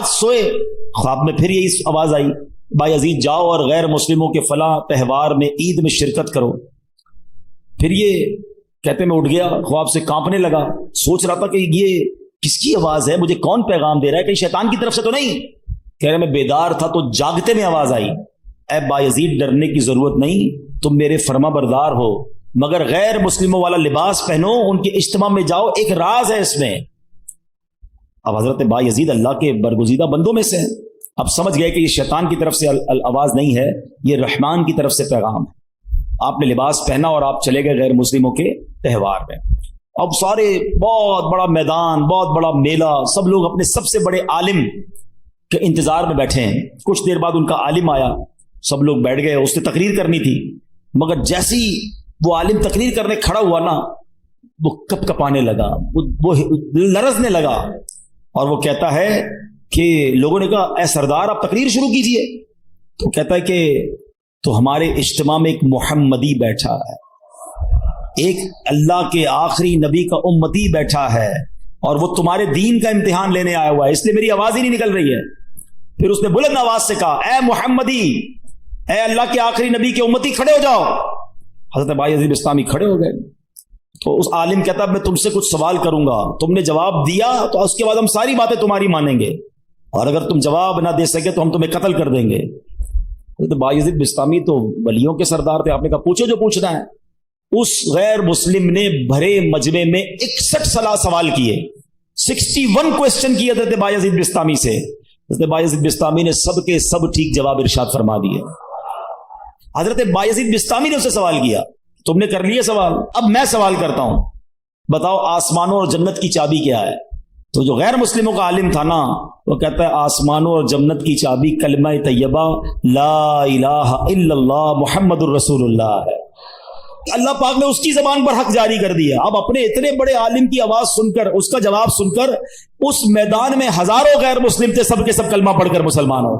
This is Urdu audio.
سوئے خواب میں پھر یہی آواز آئی، بایزید جاؤ اور غیر مسلموں کے فلاں تہوار میں عید میں شرکت کرو۔ پھر یہ کہتے میں اٹھ گیا، خواب سے کانپنے لگا، سوچ رہا تھا کہ یہ کس کی آواز ہے، مجھے کون پیغام دے رہا ہے، کہیں شیطان کی طرف سے تو نہیں؟ کہہ رہے میں بیدار تھا تو جاگتے میں آواز آئی، اے بایزید ڈرنے کی ضرورت نہیں، تم میرے فرما بردار ہو، مگر غیر مسلموں والا لباس پہنو، ان کے اجتماع میں جاؤ، ایک راز ہے اس میں۔ اب حضرت بایزید اللہ کے برگزیدہ بندوں میں سے اب سمجھ گئے کہ یہ شیطان کی طرف سے آواز نہیں ہے، یہ رحمان کی طرف سے پیغام ہے۔ آپ نے لباس پہنا اور آپ چلے گئے غیر مسلموں کے تہوار میں۔ اب سارے بہت بڑا میدان، بہت بڑا میلہ، سب لوگ اپنے سب سے بڑے عالم کے انتظار میں بیٹھے ہیں۔ کچھ دیر بعد ان کا عالم آیا، سب لوگ بیٹھ گئے، اس نے تقریر کرنی تھی، مگر جیسی وہ عالم تقریر کرنے کھڑا ہوا نا، وہ کپ کپانے لگا، وہ لرزنے لگا، اور وہ کہتا ہے کہ لوگوں نے کہا اے سردار آپ تقریر شروع کیجئے۔ تو کہتا ہے کہ تو ہمارے اجتماع میں ایک محمدی بیٹھا ہے، ایک اللہ کے آخری نبی کا امتی بیٹھا ہے، اور وہ تمہارے دین کا امتحان لینے آیا ہوا ہے، اس لیے میری آواز ہی نہیں نکل رہی ہے۔ پھر اس نے بلند آواز سے کہا اے محمدی، اے اللہ کے آخری نبی کے امتی، کھڑے ہو جاؤ۔ حضرت بایزید بسطامی کھڑے ہو گئے۔ تو اس عالم کہتا میں تم سے کچھ سوال کروں گا، تم نے جواب دیا تو اس کے بعد ہم ساری باتیں تمہاری مانیں گے، اور اگر تم جواب نہ دے سکے تو ہم تمہیں قتل کر دیں گے۔ حضرت بایزید بسطامی تو ولیوں کے سردار تھے، آپ نے کہا پوچھو جو پوچھنا ہے۔ اس غیر مسلم نے بھرے مجمع میں 61 سوال کیے، 61 کوسچن کیے حضرت بایزید بسطامی سے۔ حضرت بایزید بسطامی نے سب کے سب ٹھیک جواب ارشاد فرما دیے۔ حضرت بایزید بسطامی نے اسے سوال کیا، تم نے کر لیے سوال، اب میں سوال کرتا ہوں، بتاؤ آسمانوں اور جنت کی چابی کیا ہے؟ تو جو غیر مسلموں کا عالم تھا نا، وہ کہتا ہے آسمانوں اور جنت کی چابی کلمہ طیبہ لا الہ الا اللہ محمد الرسول اللہ ہے۔ اللہ پاک نے اس کی زبان پر حق جاری کر دیا۔ اب اپنے اتنے بڑے عالم کی آواز سن کر، اس کا جواب سن کر، اس میدان میں ہزاروں غیر مسلم تھے، سب کے سب کلمہ پڑھ کر مسلمان ہو۔